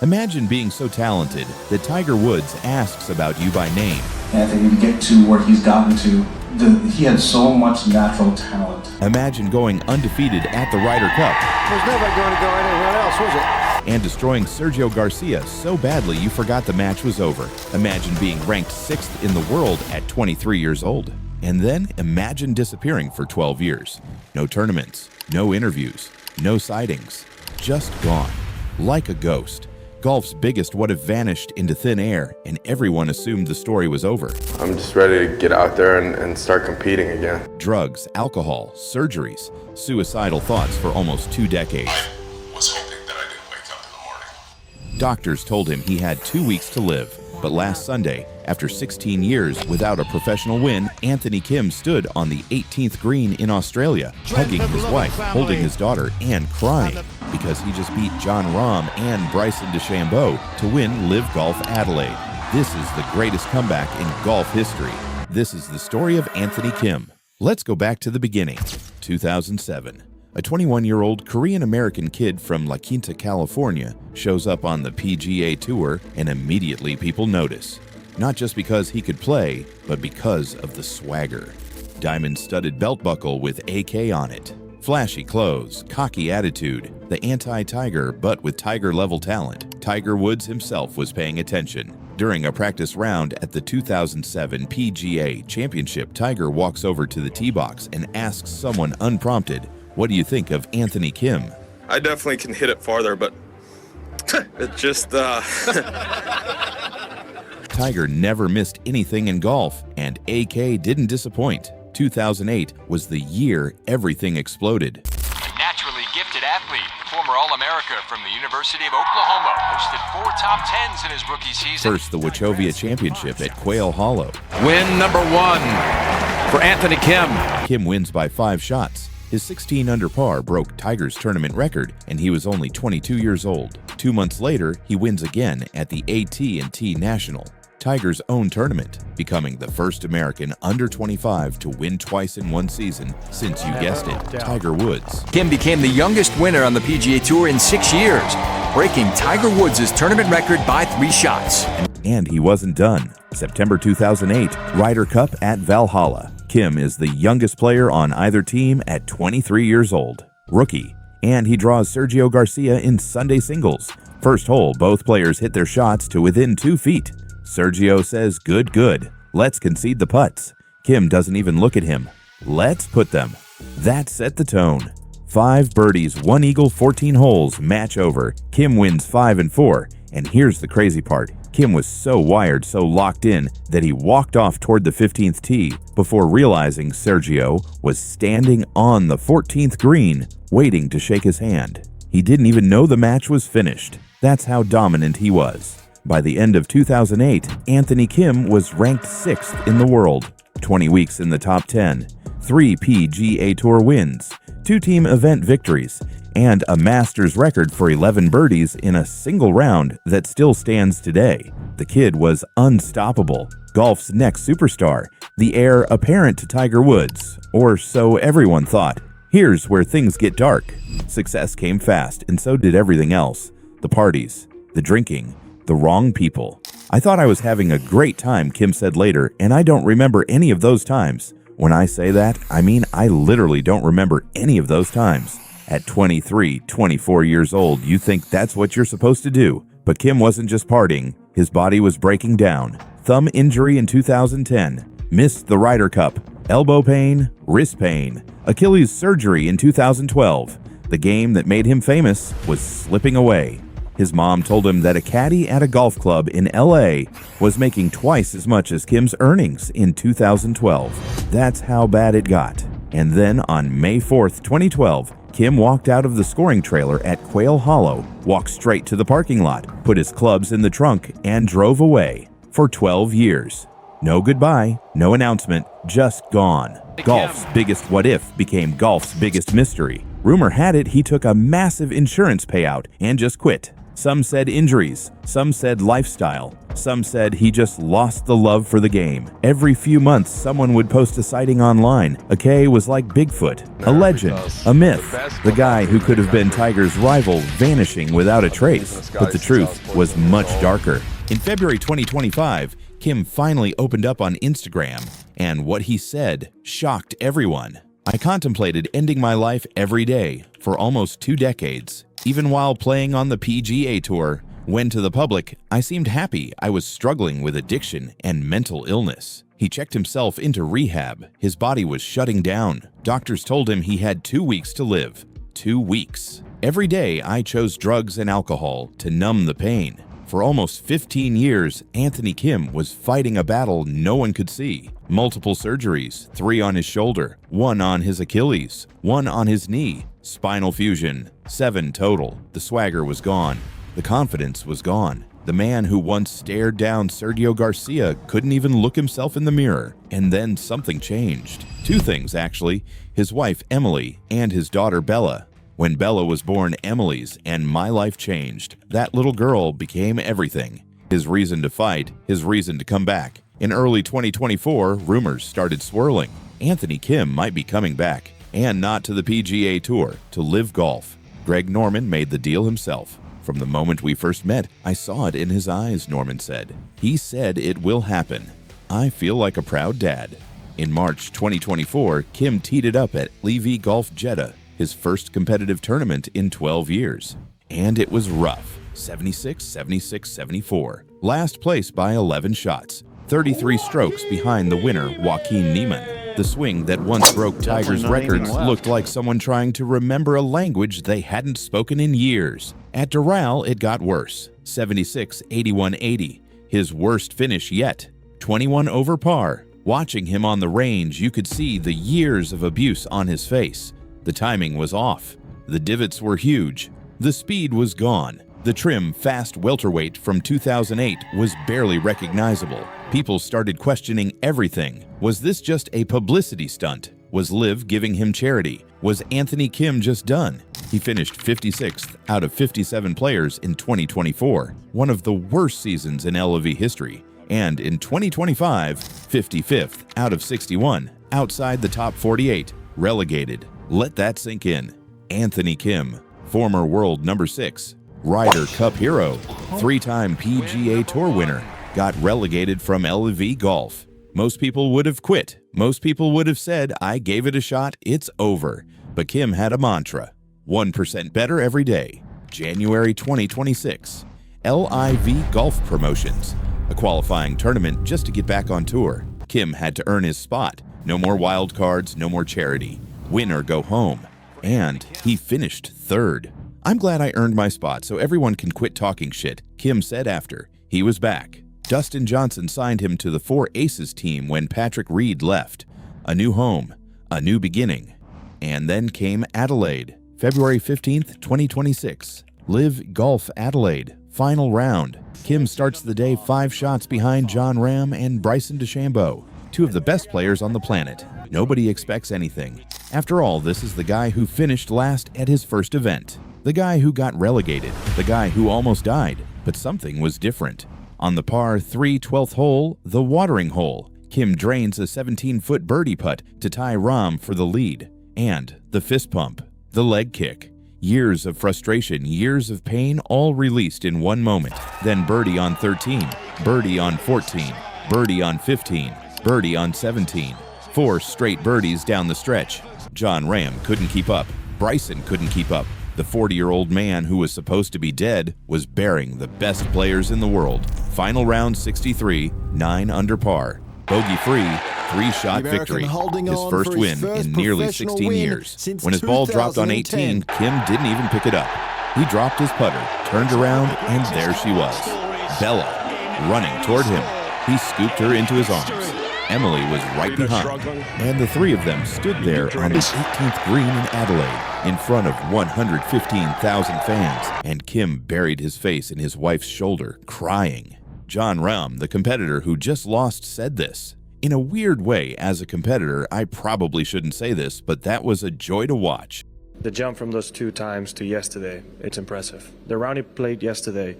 Imagine being so talented that Tiger Woods asks about you by name. Anthony, to get to where he's gotten to, he had so much natural talent. Imagine going undefeated at the Ryder Cup. It was never going to go anywhere else, was it? And destroying Sergio Garcia so badly you forgot the match was over. Imagine being ranked 6th in the world at 23 years old. And then imagine disappearing for 12 years. No tournaments, no interviews, no sightings. Just gone. Like a ghost. Golf's biggest would have vanished into thin air, and everyone assumed the story was over. I'm just ready to get out there and start competing again. Drugs, alcohol, surgeries, suicidal thoughts for almost 2 decades. I was hoping that I didn't wake up in the morning. Doctors told him he had 2 weeks to live. But last Sunday, after 16 years without a professional win, Anthony Kim stood on the 18th green in Australia, hugging his wife, holding his daughter, and crying because he just beat Jon Rahm and Bryson DeChambeau to win Live Golf Adelaide. This is the greatest comeback in golf history. This is the story of Anthony Kim. Let's go back to the beginning. 2007. A 21-year-old Korean-American kid from La Quinta, California, shows up on the PGA Tour, and immediately people notice. Not just because he could play, but because of the swagger. Diamond-studded belt buckle with AK on it. Flashy clothes, cocky attitude, the anti-Tiger but with Tiger-level talent. Tiger Woods himself was paying attention. During a practice round at the 2007 PGA Championship, Tiger walks over to the tee box and asks someone unprompted, "What do you think of Anthony Kim?" I definitely can hit it farther, but it just, Tiger never missed anything in golf, and AK didn't disappoint. 2008 was the year everything exploded. A naturally gifted athlete, former All-America from the University of Oklahoma, hosted 4 top 10s in his rookie season. First, the Wachovia Championship at Quail Hollow. Win number 1 for Anthony Kim. Kim wins by 5 shots. His 16 under par broke Tiger's tournament record, and he was only 22 years old. 2 months later, he wins again at the AT&T National, Tiger's own tournament, becoming the first American under 25 to win twice in one season since, you guessed it, Tiger Woods. Kim became the youngest winner on the PGA Tour in 6 years, breaking Tiger Woods' tournament record by 3 shots. And he wasn't done. September 2008, Ryder Cup at Valhalla. Kim is the youngest player on either team at 23 years old. Rookie. And he draws Sergio Garcia in Sunday singles. First hole, both players hit their shots to within 2 feet. Sergio says, good, let's concede the putts. Kim doesn't even look at him. Let's put them. That set the tone. 5 birdies, 1 eagle, 14 holes, match over. Kim wins 5 and 4. And here's the crazy part. Kim was so wired, so locked in, that he walked off toward the 15th tee before realizing Sergio was standing on the 14th green, waiting to shake his hand. He didn't even know the match was finished. That's how dominant he was. By the end of 2008, Anthony Kim was ranked 6th in the world, 20 weeks in the top 10, 3 PGA Tour wins, 2 team event victories, and a Masters record for 11 birdies in a single round that still stands today. The kid was unstoppable, golf's next superstar, the heir apparent to Tiger Woods, or so everyone thought. Here's where things get dark. Success came fast, and so did everything else. The parties, the drinking, the wrong people. "I thought I was having a great time," Kim said later, "and I don't remember any of those times." When I say that, I mean I literally don't remember any of those times. At 23, 24 years old, you think that's what you're supposed to do. But Kim wasn't just partying. His body was breaking down. Thumb injury in 2010. Missed the Ryder Cup. Elbow pain, wrist pain. Achilles surgery in 2012. The game that made him famous was slipping away. His mom told him that a caddy at a golf club in LA was making twice as much as Kim's earnings in 2012. That's how bad it got. And then on May 4th, 2012, Kim walked out of the scoring trailer at Quail Hollow, walked straight to the parking lot, put his clubs in the trunk, and drove away for 12 years. No goodbye, no announcement, just gone. Golf's biggest what if became golf's biggest mystery. Rumor had it he took a massive insurance payout and just quit. Some said injuries, some said lifestyle, some said he just lost the love for the game. Every few months, someone would post a sighting online. Akay was like Bigfoot, a legend, a myth, the guy who could have been Tiger's rival vanishing without a trace. But the truth was much darker. In February 2025, Kim finally opened up on Instagram, and what he said shocked everyone. I contemplated ending my life every day for almost 2 decades. Even while playing on the PGA Tour, when to the public, I seemed happy I was struggling with addiction and mental illness. He checked himself into rehab. His body was shutting down. Doctors told him he had 2 weeks to live. 2 weeks. Every day, I chose drugs and alcohol to numb the pain. For almost 15 years, Anthony Kim was fighting a battle no one could see. Multiple surgeries, 3 on his shoulder, 1 on his Achilles, 1 on his knee, spinal fusion, 7 total. The swagger was gone. The confidence was gone. The man who once stared down Sergio Garcia couldn't even look himself in the mirror. And then something changed. 2 things, actually. His wife, Emily, and his daughter, Bella. When Bella was born, Emily's, and my life changed. That little girl became everything. His reason to fight, his reason to come back. In early 2024, rumors started swirling. Anthony Kim might be coming back, and not to the PGA Tour, to live golf. Greg Norman made the deal himself. From the moment we first met, I saw it in his eyes, Norman said. He said it will happen. I feel like a proud dad. In March 2024, Kim teed it up at LPga Golf Jeddah, his first competitive tournament in 12 years. And it was rough. 76, 76, 74. Last place by 11 shots. 33 strokes behind the winner, Joaquin Niemann. The swing that once broke Tiger's records looked like someone trying to remember a language they hadn't spoken in years. At Doral, it got worse. 76, 81, 80. His worst finish yet. 21 over par. Watching him on the range, you could see the years of abuse on his face. The timing was off. The divots were huge. The speed was gone. The trim, fast welterweight from 2008 was barely recognizable. People started questioning everything. Was this just a publicity stunt? Was Liv giving him charity? Was Anthony Kim just done? He finished 56th out of 57 players in 2024, one of the worst seasons in LPga history. And in 2025, 55th out of 61, outside the top 48, relegated. Let that sink in. Anthony Kim, former world number 6, Ryder Cup hero, 3-time PGA Tour winner, got relegated from LPga Golf. Most people would have quit. Most people would have said, I gave it a shot, it's over. But Kim had a mantra, 1% better every day. January 2026, LIV Golf Promotions, a qualifying tournament just to get back on tour. Kim had to earn his spot. No more wild cards, no more charity. Win or go home. And he finished 3rd. I'm glad I earned my spot so everyone can quit talking shit, Kim said after. He was back. Dustin Johnson signed him to the 4 Aces team when Patrick Reed left. A new home, a new beginning. And then came Adelaide, February 15th, 2026. Live Golf Adelaide, final round. Kim starts the day 5 shots behind Jon Rahm and Bryson DeChambeau, 2 of the best players on the planet. Nobody expects anything. After all, this is the guy who finished last at his first event. The guy who got relegated. The guy who almost died. But something was different. On the par 3 12th hole, the watering hole, Kim drains a 17-foot birdie putt to tie Rahm for the lead. And the fist pump. The leg kick. Years of frustration, years of pain, all released in one moment. Then birdie on 13, birdie on 14, birdie on 15, birdie on 17. 4 straight birdies down the stretch. Jon Rahm couldn't keep up. Bryson couldn't keep up. The 40-year-old man who was supposed to be dead was burying the best players in the world. Final round 63, 9 under par. Bogey-free, 3-shot victory. His first win in nearly 16 years. When his ball dropped on 18, Kim didn't even pick it up. He dropped his putter, turned around, and there she was. Bella, running toward him. He scooped her into his arms. Emily was right behind, and the 3 of them stood there on the 18th green in Adelaide, in front of 115,000 fans, and Kim buried his face in his wife's shoulder, crying. Jon Rahm, the competitor who just lost, said this. In a weird way, as a competitor, I probably shouldn't say this, but that was a joy to watch. The jump from those 2 times to yesterday, it's impressive. The round he played yesterday,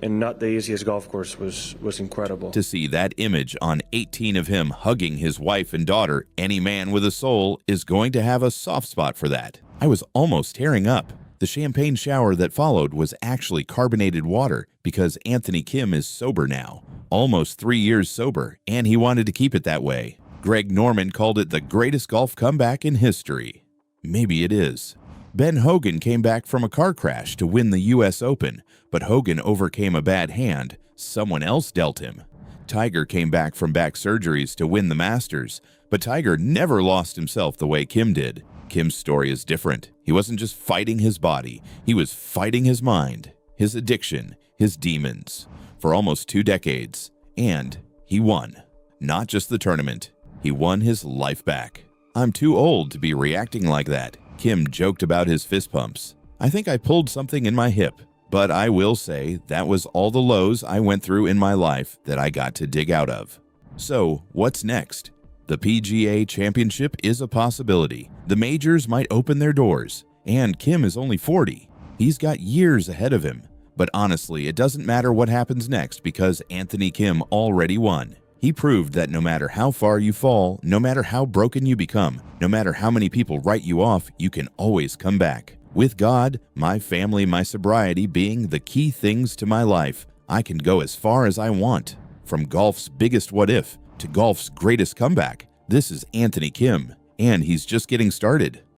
and not the easiest golf course, was incredible. To see that image on 18 of him hugging his wife and daughter, any man with a soul is going to have a soft spot for that. I was almost tearing up. The champagne shower that followed was actually carbonated water because Anthony Kim is sober now, almost 3 years sober, and he wanted to keep it that way. Greg Norman called it the greatest golf comeback in history. Maybe it is. Ben Hogan came back from a car crash to win the U.S. Open, but Hogan overcame a bad hand someone else dealt him. Tiger came back from back surgeries to win the Masters, but Tiger never lost himself the way Kim did. Kim's story is different. He wasn't just fighting his body, he was fighting his mind, his addiction, his demons, for almost 2 decades. And he won. Not just the tournament, he won his life back. I'm too old to be reacting like that. Kim joked about his fist pumps. I think I pulled something in my hip, but I will say that was all the lows I went through in my life that I got to dig out of. So, what's next? The PGA Championship is a possibility. The majors might open their doors, and Kim is only 40. He's got years ahead of him. But honestly, it doesn't matter what happens next because Anthony Kim already won. He proved that no matter how far you fall, no matter how broken you become, no matter how many people write you off, you can always come back. With God, my family, my sobriety being the key things to my life, I can go as far as I want. From golf's biggest what if to golf's greatest comeback, this is Anthony Kim, and he's just getting started.